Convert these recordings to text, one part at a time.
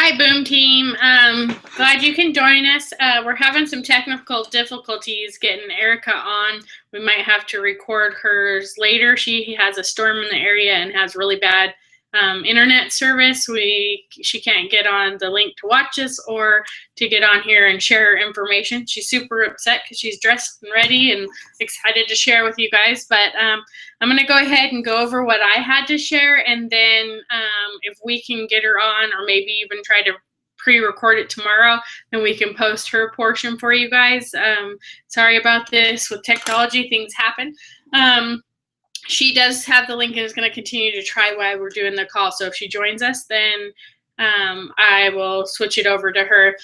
Hi, Boom Team. Glad you can join us. We're having some technical difficulties getting Erica on. We might have to record hers later. She has a storm in the area and has really bad internet service. She can't get on the link to watch us or to get on here and share her information. She's super upset because she's dressed and ready and excited to share with you guys. But I'm going to go ahead and go over what I had to share, and then if we can get her on, or maybe even try to pre-record it tomorrow, then we can post her portion for you guys. Sorry about this. With technology, things happen. She does have the link and is going to continue to try while we're doing the call. So if she joins us, then I will switch it over to her.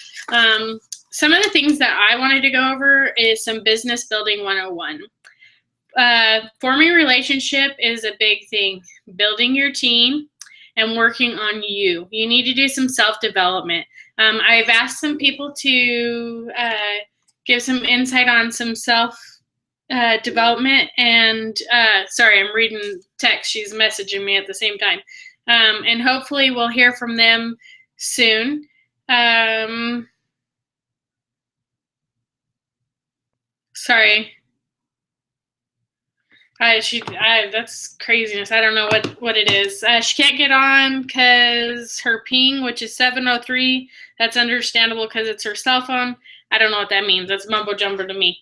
Some of the things that I wanted to go over is some business building 101. Forming a relationship is a big thing. Building your team and working on you. You need to do some self-development. I've asked some people to give some insight on some self-development, and sorry, I'm reading text. She's messaging me at the same time. And hopefully we'll hear from them soon. Sorry. That's craziness. I don't know what it is. She can't get on because her ping, which is 703, that's understandable because it's her cell phone. I don't know what that means. That's mumbo jumbo to me.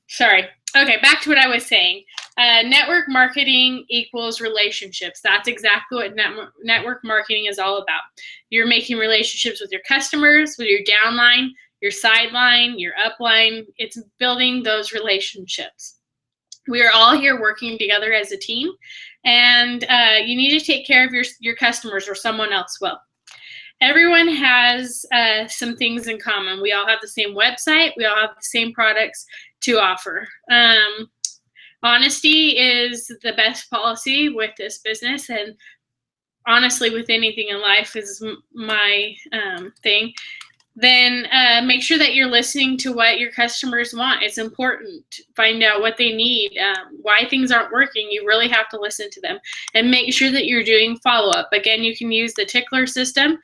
Sorry. Okay, back to what I was saying. Network marketing equals relationships. That's exactly what network marketing is all about. You're making relationships with your customers, with your downline, your sideline, your upline. It's building those relationships. We are all here working together as a team, and you need to take care of your customers, or someone else will. Everyone has some things in common. We all have the same website. We all have the same products to offer. Honesty is the best policy with this business, and honestly with anything in life is my thing. Then make sure that you're listening to what your customers want. It's important to find out what they need, why things aren't working. You really have to listen to them, and make sure that you're doing follow-up. Again, you can use the tickler system.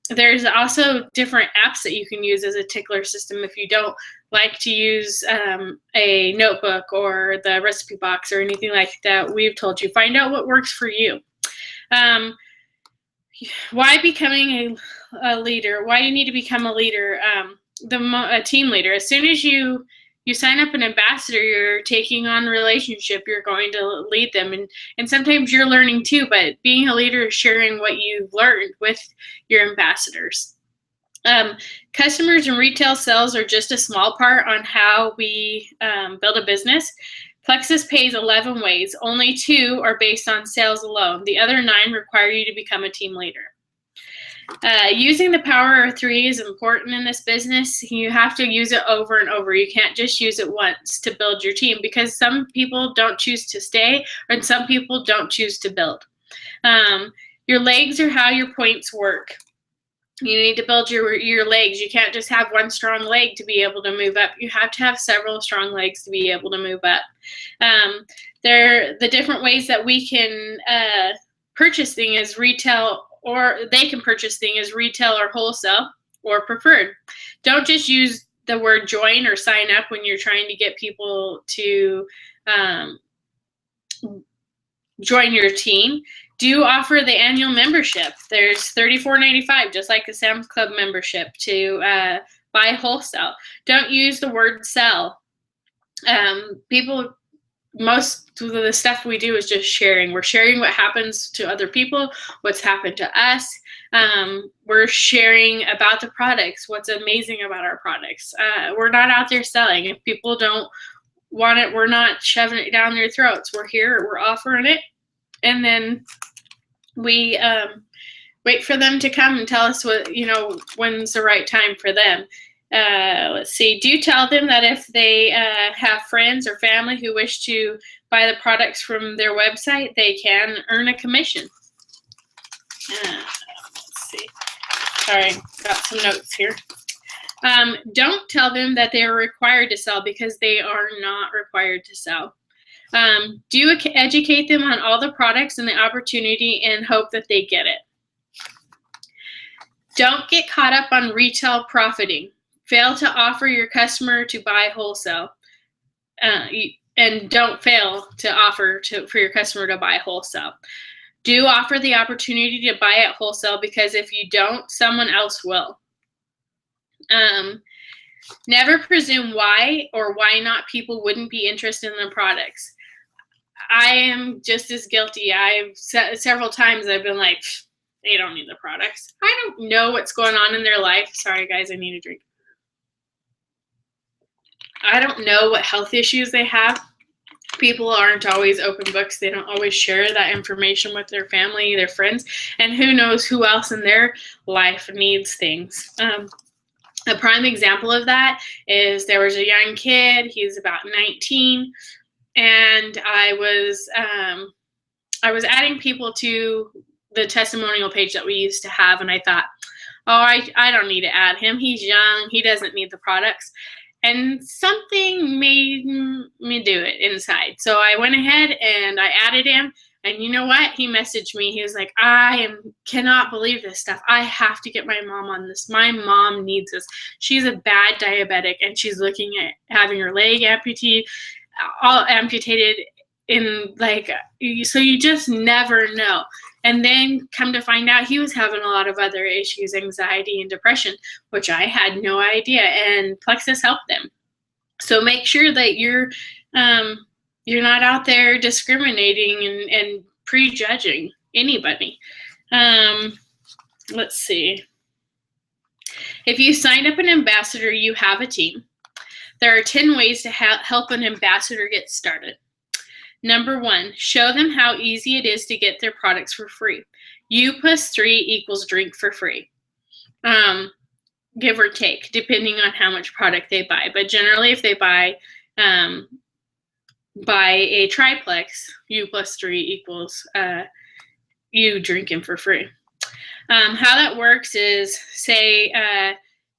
There's also different apps that you can use as a tickler system if you don't like to use a notebook or the recipe box or anything like that. We've told you, find out what works for you. Why becoming a leader? Why you need to become a leader? A team leader. As soon as you sign up an ambassador, you're taking on a relationship. You're going to lead them, and sometimes you're learning too. But being a leader is sharing what you've learned with your ambassadors. Customers and retail sales are just a small part on how we build a business. Plexus pays 11 ways. Only 2 are based on sales alone. The other 9 require you to become a team leader. Using the power of 3 is important in this business. You have to use it over and over. You can't just use it once to build your team, because some people don't choose to stay, and some people don't choose to build. Your legs are how your points work. You need to build your legs. You can't just have one strong leg to be able to move up. You have to have several strong legs to be able to move up. The different ways that we can purchase things is retail, or they can purchase things as retail or wholesale or preferred. Don't just use the word join or sign up when you're trying to get people to join your team. Do offer the annual membership. There's $34.95, just like a Sam's Club membership, to buy wholesale. Don't use the word sell. Most of the stuff we do is just sharing. We're sharing what happens to other people, what's happened to us. We're sharing about the products, what's amazing about our products. We're not out there selling. If people don't want it, we're not shoving it down their throats. We're here, we're offering it, and then we wait for them to come and tell us when's the right time for them. Let's see. Do tell them that if they have friends or family who wish to buy the products from their website, they can earn a commission. Let's see. Sorry, got some notes here. Don't tell them that they are required to sell, because they are not required to sell. Do educate them on all the products and the opportunity, and hope that they get it. Don't get caught up on retail profiting. Fail to offer your customer to buy wholesale. And don't fail to offer for your customer to buy wholesale. Do offer the opportunity to buy at wholesale, because if you don't, someone else will. Never presume why or why not people wouldn't be interested in the products. I am just as guilty. Several times I've been like, they don't need the products. I don't know what's going on in their life. Sorry, guys, I need a drink. I don't know what health issues they have. People aren't always open books. They don't always share that information with their family, their friends, and who knows who else in their life needs things. A prime example of that is there was a young kid. He was about 19, and I was adding people to the testimonial page that we used to have, and I thought, oh, I don't need to add him. He's young. He doesn't need the products. And something made me do it inside. So I went ahead and I added him. And you know what? He messaged me. He was like, cannot believe this stuff. I have to get my mom on this. My mom needs this. She's a bad diabetic, and she's looking at having her leg amputated. So you just never know. And then come to find out, he was having a lot of other issues, anxiety and depression, which I had no idea. And Plexus helped them. So make sure that you're not out there discriminating and prejudging anybody. Let's see. If you sign up an ambassador, you have a team. There are 10 ways to help an ambassador get started. Number 1, show them how easy it is to get their products for free. U plus 3 equals drink for free. Give or take, depending on how much product they buy. But generally, if they buy a triplex, U plus 3 equals you drinking for free. How that works is, say,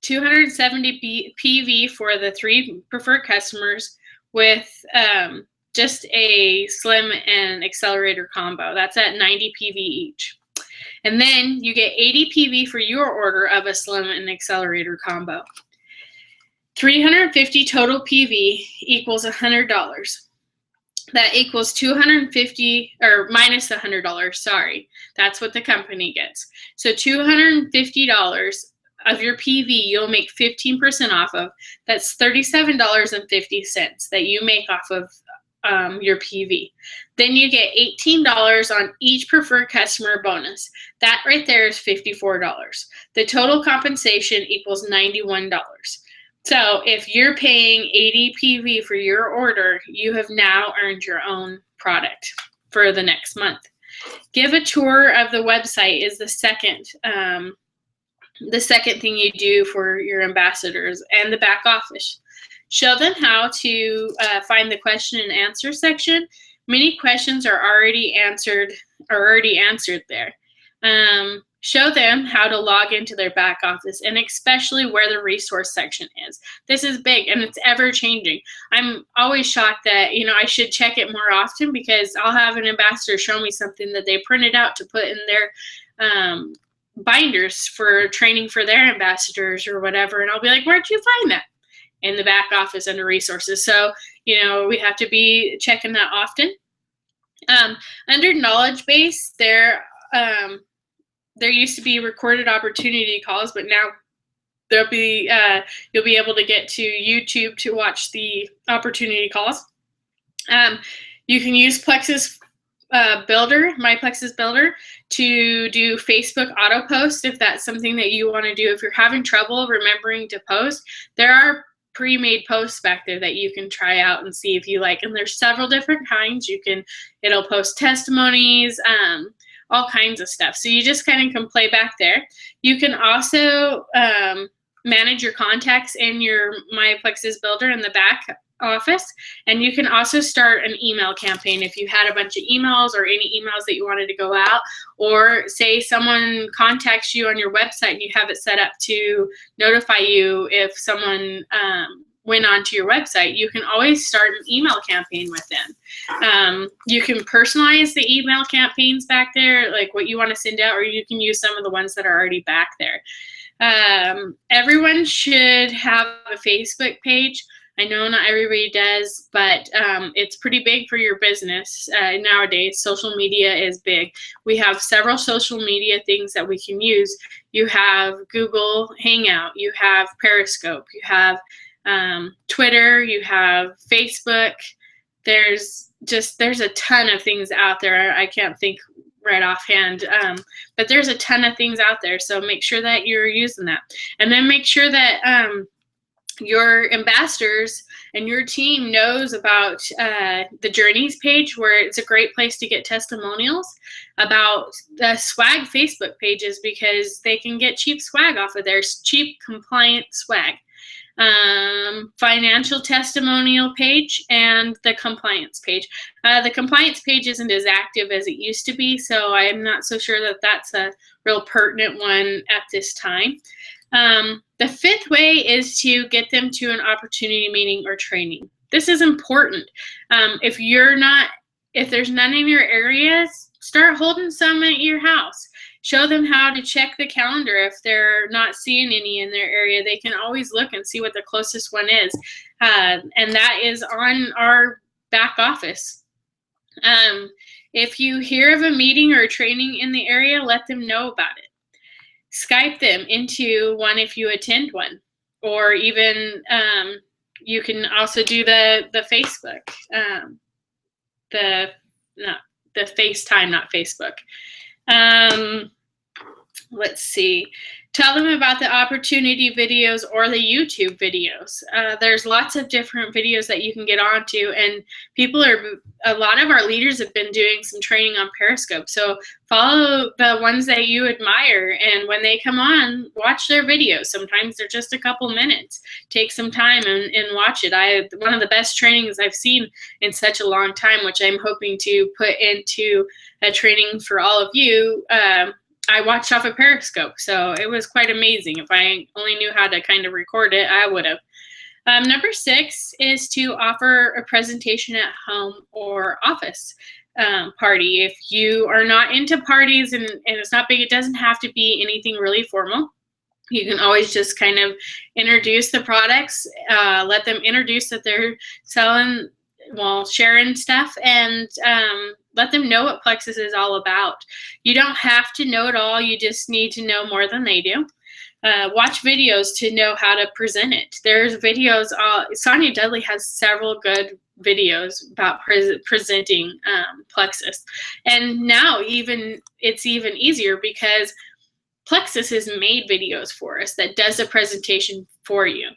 270 PV for the 3 preferred customers with just a slim and accelerator combo. That's at 90 PV each. And then you get 80 PV for your order of a slim and accelerator combo. 350 total PV equals $100. That equals 250, or minus $100, sorry. That's what the company gets. So $250 of your PV you'll make 15% off of. That's $37.50 that you make off of your PV. Then you get $18 on each preferred customer bonus. That right there is $54. The total compensation equals $91. So if you're paying 80 PV for your order, you have now earned your own product for the next month. Give a tour of the website is the second thing you do for your ambassadors, and the back office. Show them how to find the question and answer section. Many questions are already answered there. Show them how to log into their back office, and especially where the resource section is. This is big, and it's ever changing. I'm always shocked that, I should check it more often, because I'll have an ambassador show me something that they printed out to put in their binders for training for their ambassadors or whatever, and I'll be like, where'd you find that? In the back office under resources. So, we have to be checking that often. Under knowledge base, there used to be recorded opportunity calls, but now you'll be able to get to YouTube to watch the opportunity calls. You can use Plexus Builder, My Plexus Builder, to do Facebook auto post if that's something that you want to do. If you're having trouble remembering to post, there are pre-made posts back there that you can try out and see if you like. And there's several different kinds. It'll post testimonies, all kinds of stuff. So you just kind of can play back there. You can also manage your contacts in your My Plexus Builder in the back office. And you can also start an email campaign if you had a bunch of emails or any emails that you wanted to go out, or say someone contacts you on your website and you have it set up to notify you if someone went onto your website, you can always start an email campaign with them. You can personalize the email campaigns back there, like what you want to send out, or you can use some of the ones that are already back there. Everyone should have a Facebook page. I know not everybody does, but it's pretty big for your business nowadays. Social media is big. We have several social media things that we can use. You have Google Hangout, you have Periscope, you have Twitter, you have Facebook. There's a ton of things out there. I can't think right offhand, but there's a ton of things out there. So make sure that you're using that, and then make sure that your ambassadors and your team knows about the Journeys page, where it's a great place to get testimonials about the swag Facebook pages, because they can get cheap swag off of there, cheap compliant swag. Financial testimonial page and the compliance page. The compliance page isn't as active as it used to be, so I'm not so sure that that's a real pertinent one at this time. The fifth way is to get them to an opportunity meeting or training. This is important. If there's none in your area, start holding some at your house. Show them how to check the calendar. If they're not seeing any in their area, they can always look and see what the closest one is. And that is on our back office. If you hear of a meeting or a training in the area, let them know about it. Skype them into one if you attend one, or even you can also do the Facebook, the FaceTime, not Facebook. Let's see. Tell them about the opportunity videos or the YouTube videos. There's lots of different videos that you can get onto, and a lot of our leaders have been doing some training on Periscope. So follow the ones that you admire, and when they come on, watch their videos. Sometimes they're just a couple minutes. Take some time and watch it. One of the best trainings I've seen in such a long time, which I'm hoping to put into a training for all of you, I watched off of Periscope, so it was quite amazing. If I only knew how to kind of record it, I would have. Number 6 is to offer a presentation at home or office party. If you are not into parties and it's not big, it doesn't have to be anything really formal. You can always just kind of introduce the products, let them introduce that they're selling, sharing stuff, and let them know what Plexus is all about. You don't have to know it all. You just need to know more than they do. Watch videos to know how to present it. There's videos. Sonia Dudley has several good videos about presenting Plexus. And now it's even easier, because Plexus has made videos for us that does a presentation for you.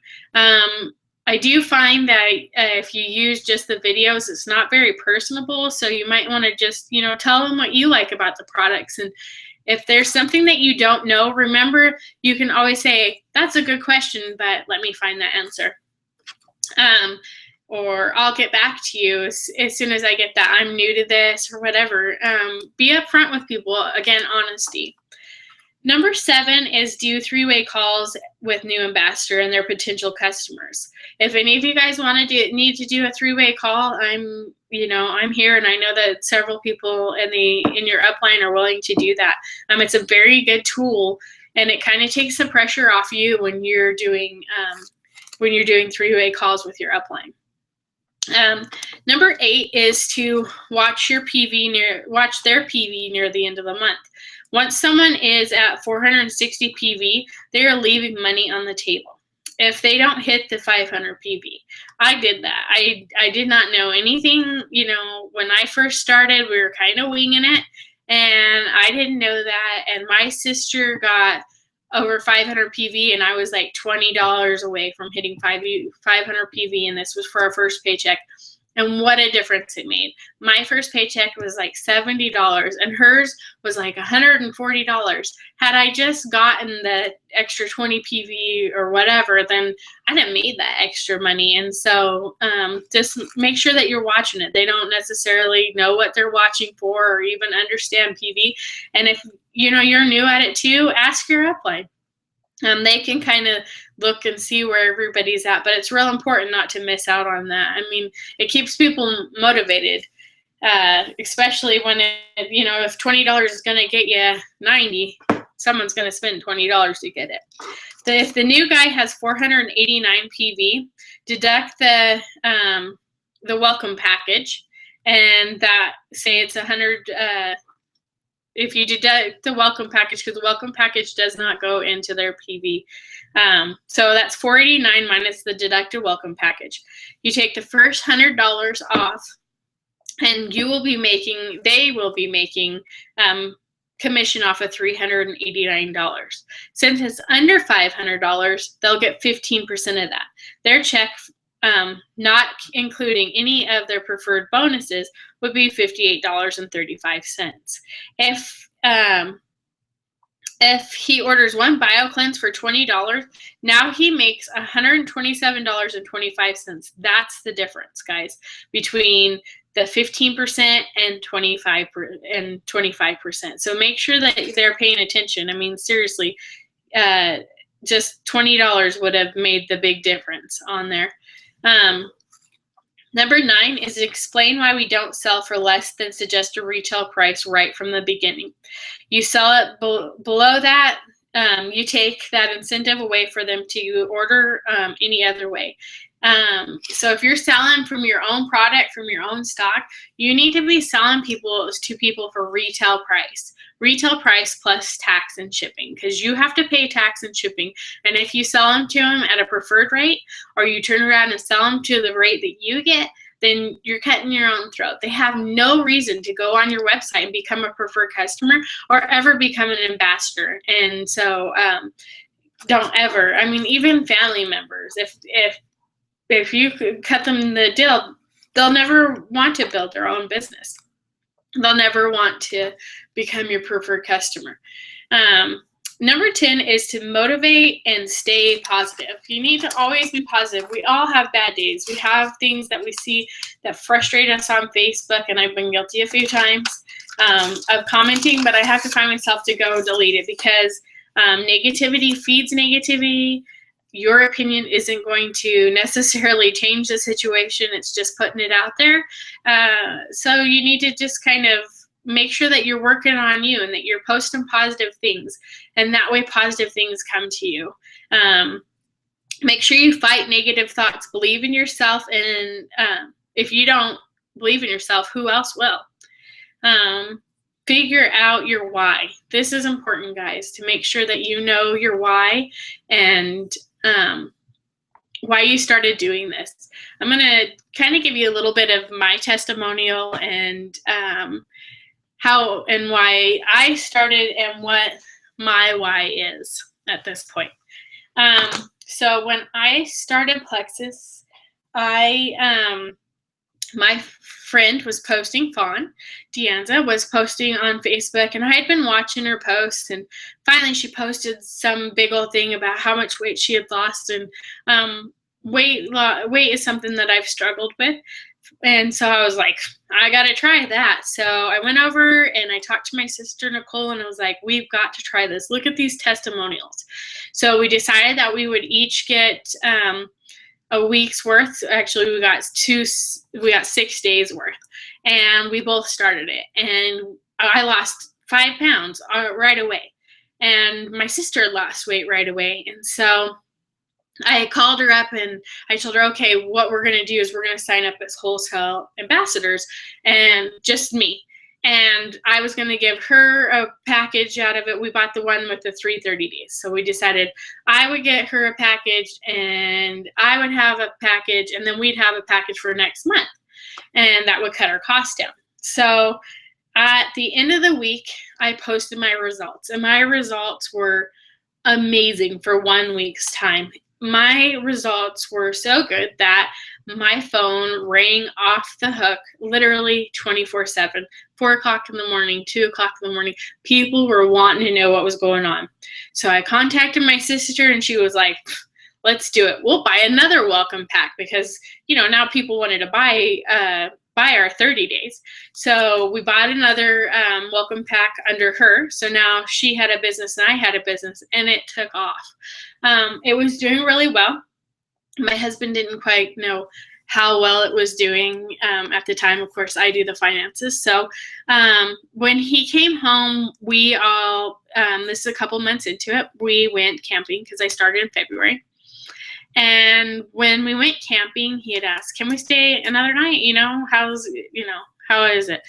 I do find that if you use just the videos, it's not very personable. So you might want to just, tell them what you like about the products. And if there's something that you don't know, remember, you can always say, that's a good question, but let me find that answer. Or I'll get back to you as soon as I get that. I'm new to this or whatever. Be upfront with people. Again, honesty. Number 7 is do 3-way calls with new ambassador and their potential customers. If any of you guys need to do a 3-way call, I'm here, and I know that several people in your upline are willing to do that. It's a very good tool, and it kind of takes the pressure off you when you're doing 3-way calls with your upline. Number 8 is to watch their PV near the end of the month. Once someone is at 460 PV, they are leaving money on the table if they don't hit the 500 PV. I did that. I did not know anything. When I first started, we were kind of winging it, and I didn't know that. And my sister got over 500 PV, and I was like $20 away from hitting 500 PV, and this was for our first paycheck. And what a difference it made. My first paycheck was like $70, and hers was like $140. Had I just gotten the extra 20 PV or whatever, then I'd have made that extra money. And so just make sure that you're watching it. They don't necessarily know what they're watching for or even understand PV. And if you're new at it too, ask your upline. They can kind of look and see where everybody's at, but it's real important not to miss out on that. I mean, it keeps people motivated, especially when if $20 is going to get you 90, someone's going to spend $20 to get it. If the new guy has 489 PV, deduct the welcome package, and that, say it's 100. If you deduct the welcome package, because the welcome package does not go into their PV. So that's 489 minus the deducted welcome package. You take the first $100 off, and they will be making commission off of $389. Since it's under $500, they'll get 15% of that. Their check, not including any of their preferred bonuses, would be $58.35. If he orders one BioCleanse for $20, now he makes $127.25. That's the difference, guys, between the 15% and 25%. So make sure that they're paying attention. I mean, seriously, just $20 would have made the big difference on there. Number 9 is explain why we don't sell for less than suggested retail price right from the beginning. You sell it below that, you take that incentive away for them to order any other way. So if you're selling from your own product, from your own stock, you need to be selling to people for retail price plus tax and shipping, because you have to pay tax and shipping. And if you sell them to them at a preferred rate, or you turn around and sell them to the rate that you get, then you're cutting your own throat. They have no reason to go on your website and become a preferred customer or ever become an ambassador. And so don't ever. I mean, even family members, if you could cut them the deal, they'll never want to build their own business. They'll never want to become your preferred customer. Number 10 is to motivate and stay positive. You need to always be positive. We all have bad days. We have things that we see that frustrate us on Facebook, and I've been guilty a few times of commenting, but I have to find myself to go delete it, because negativity feeds negativity. Your opinion isn't going to necessarily change the situation. It's just putting it out there. So you need to just kind of make sure that you're working on you and that you're posting positive things. And that way positive things come to you. Make sure you fight negative thoughts. Believe in yourself. And if you don't believe in yourself, who else will? Figure out your why. This is important, guys, to make sure that you know your why and why you started doing this. I'm going to kind of give you a little bit of my testimonial and how and why I started and what my why is at this point. So when I started Plexus, my friend was posting, Deanza was posting on Facebook, and I had been watching her posts, and finally she posted some big old thing about how much weight she had lost, and weight is something that I've struggled with, and so I was like, I gotta try that. So I went over and I talked to my sister Nicole, and I was like, we've got to try this. Look at these testimonials. So we decided that we would each get a week's worth. Actually, we got 6 days worth, and we both started it, and I lost 5 pounds right away, and my sister lost weight right away. And so I called her up and I told her, okay, what we're going to do is we're going to sign up as wholesale ambassadors, and just me. And I was going to give her a package out of it. We bought the one with the 330 days. So we decided I would get her a package, and I would have a package, and then we'd have a package for next month. And that would cut our costs down. So at the end of the week, I posted my results, and my results were amazing for 1 week's time. My results were so good that my phone rang off the hook literally 24/7, 4 o'clock in the morning, 2 o'clock in the morning. People were wanting to know what was going on. So I contacted my sister, and she was like, let's do it. We'll buy another welcome pack, because, now people wanted to buy by our 30 days. So we bought another welcome pack under her. So now she had a business and I had a business, and it took off. It was doing really well. My husband didn't quite know how well it was doing at the time. Of course, I do the finances. So when he came home, we all, this is a couple months into it, we went camping because I started in February. And when we went camping, he had asked, can we stay another night? How is it?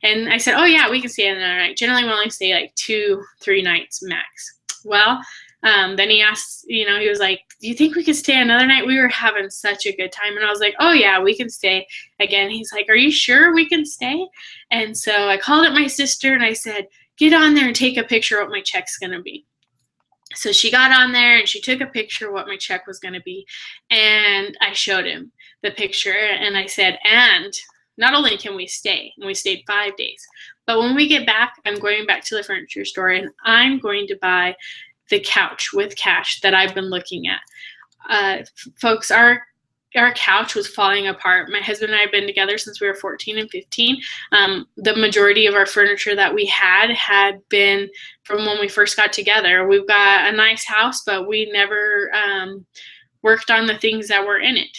And I said, oh yeah, we can stay another night. Generally, we only stay like 2-3 nights max. Well, then he asked, he was like, do you think we could stay another night? We were having such a good time. And I was like, oh yeah, we can stay again. He's like, are you sure we can stay? And so I called up my sister and I said, get on there and take a picture of what my check's going to be. So she got on there and she took a picture of what my check was going to be. And I showed him the picture and I said, and not only can we stay, and we stayed 5 days, but when we get back, I'm going back to the furniture store and I'm going to buy the couch with cash that I've been looking at. Folks, our couch was falling apart. My husband and I have been together since we were 14 and 15. The majority of our furniture that we had been from when we first got together. We've got a nice house, but we never worked on the things that were in it.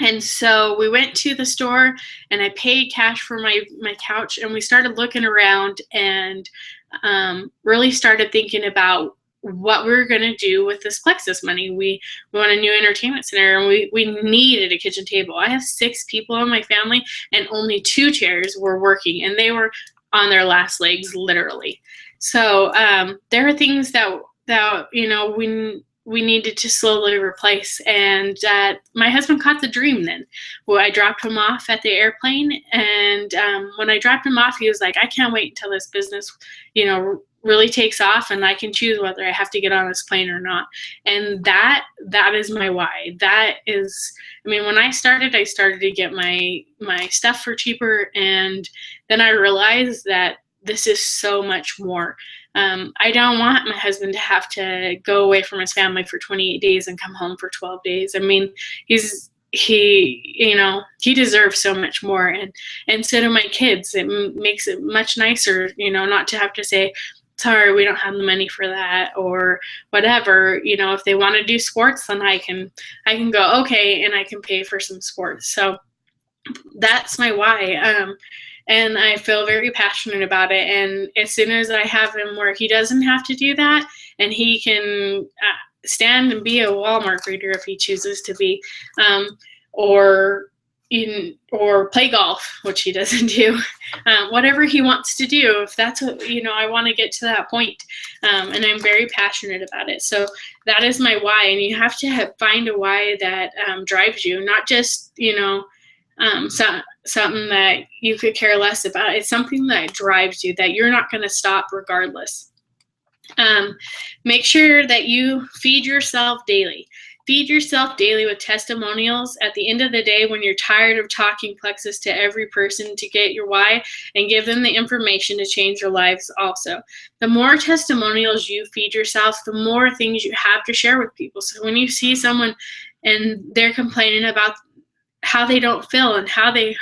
And so we went to the store and I paid cash for my couch, and we started looking around and really started thinking about what we were going to do with this Plexus money. We want a new entertainment center, and we needed a kitchen table. I have 6 people in my family, and only 2 chairs were working, and they were on their last legs, literally. So there are things that we needed to slowly replace. And my husband caught the dream then. Well, I dropped him off at the airplane, and when I dropped him off, he was like, I can't wait until this business, really takes off and I can choose whether I have to get on this plane or not. And that is my why. That is, when I started to get my stuff for cheaper, and then I realized that this is so much more. I don't want my husband to have to go away from his family for 28 days and come home for 12 days. He deserves so much more. And so do my kids. It makes it much nicer, not to have to say, sorry, we don't have the money for that, or whatever. If they want to do sports, then I can go, okay, and I can pay for some sports. So that's my why. And I feel very passionate about it. And as soon as I have him where he doesn't have to do that, and he can stand and be a Walmart greeter if he chooses to be, or play golf, which he doesn't do, whatever he wants to do, if that's what, I want to get to that point. And I'm very passionate about it. So that is my why. And you have to find a why that drives you, not just, something that you could care less about. It's something that drives you, that you're not going to stop regardless. Make sure that you feed yourself daily. Feed yourself daily with testimonials. At the end of the day, when you're tired of talking Plexus to every person to get your why, and give them the information to change their lives also. The more testimonials you feed yourself, the more things you have to share with people. So when you see someone and they're complaining about how they don't feel and how they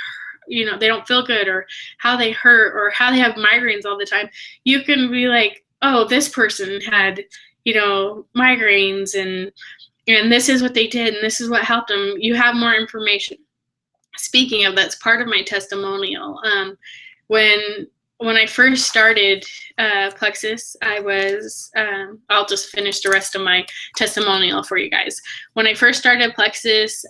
don't feel good, or how they hurt, or how they have migraines all the time, you can be like, oh, this person had, migraines, and this is what they did, and this is what helped them. You have more information. Speaking of, that's part of my testimonial. When I first started Plexus, I was, I'll just finish the rest of my testimonial for you guys. When I first started Plexus,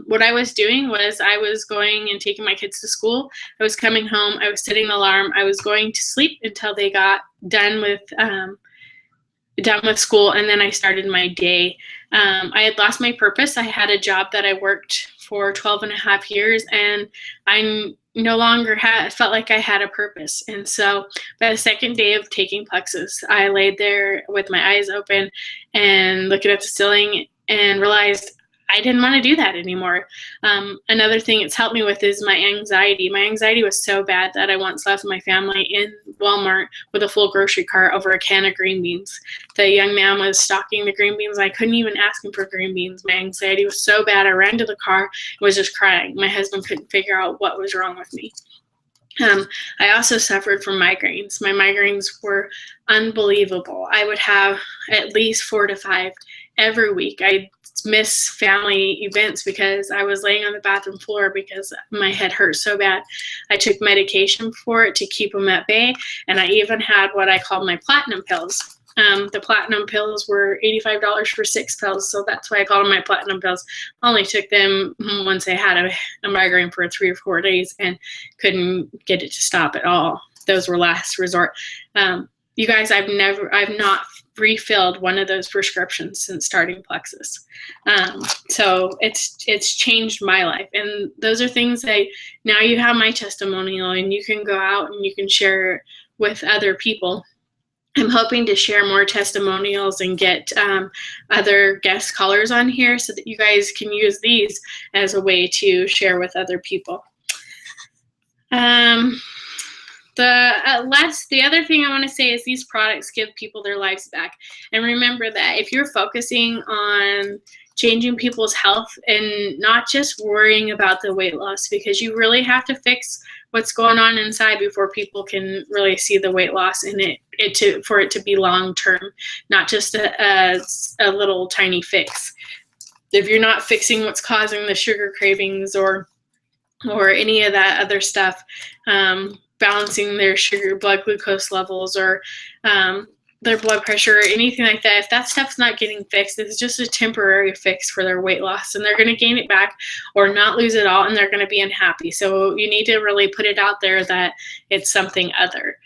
what I was doing was I was going and taking my kids to school. I was coming home, I was setting the alarm, I was going to sleep until they got done with school, and then I started my day. I had lost my purpose. I had a job that I worked for 12 and a half years, and I no longer felt like I had a purpose. And so by the second day of taking Plexus, I laid there with my eyes open and looking at the ceiling and realized I didn't want to do that anymore. Another thing it's helped me with is my anxiety. My anxiety was so bad that I once left my family in Walmart with a full grocery cart over a can of green beans. The young man was stocking the green beans. I couldn't even ask him for green beans. My anxiety was so bad. I ran to the car and was just crying. My husband couldn't figure out what was wrong with me. I also suffered from migraines. My migraines were unbelievable. I would have at least 4 to 5 every week. I'd miss family events because I was laying on the bathroom floor because my head hurt so bad. I took medication for it to keep them at bay, and I even had what I called my platinum pills. The platinum pills were $85 for 6 pills, so that's why I called them my platinum pills. I only took them once I had a migraine for 3 or 4 days and couldn't get it to stop at all. Those were last resort. You guys, I've not refilled one of those prescriptions since starting Plexus. So it's changed my life. And those are things that now you have my testimonial and you can go out and you can share with other people. I'm hoping to share more testimonials and get other guest callers on here so that you guys can use these as a way to share with other people. The other thing I want to say is these products give people their lives back. And remember that if you're focusing on changing people's health and not just worrying about the weight loss, because you really have to fix what's going on inside before people can really see the weight loss and for it to be long term, not just a little tiny fix. If you're not fixing what's causing the sugar cravings or any of that other stuff, balancing their sugar, blood glucose levels, or their blood pressure, or anything like that, if that stuff's not getting fixed, it's just a temporary fix for their weight loss, and they're going to gain it back or not lose it all, and they're going to be unhappy. So you need to really put it out there that it's something other.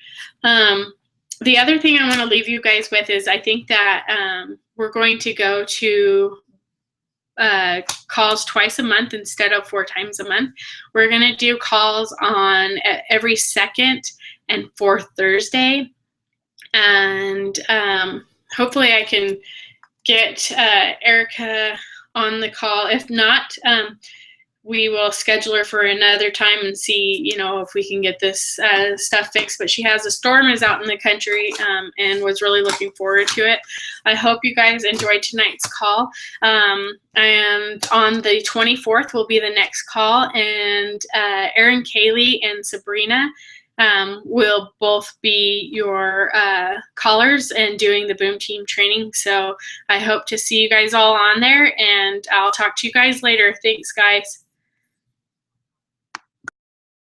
The other thing I want to leave you guys with is I think that we're going to go to calls twice a month instead of 4 times a month. We're going to do calls on every second and fourth Thursday. And hopefully I can get Erica on the call. If not, we will schedule her for another time and see, if we can get this stuff fixed. But she has a storm is out in the country and was really looking forward to it. I hope you guys enjoyed tonight's call. And on the 24th will be the next call. And Erin, Kaylee, and Sabrina will both be your callers and doing the Boom Team training. So I hope to see you guys all on there, and I'll talk to you guys later. Thanks, guys.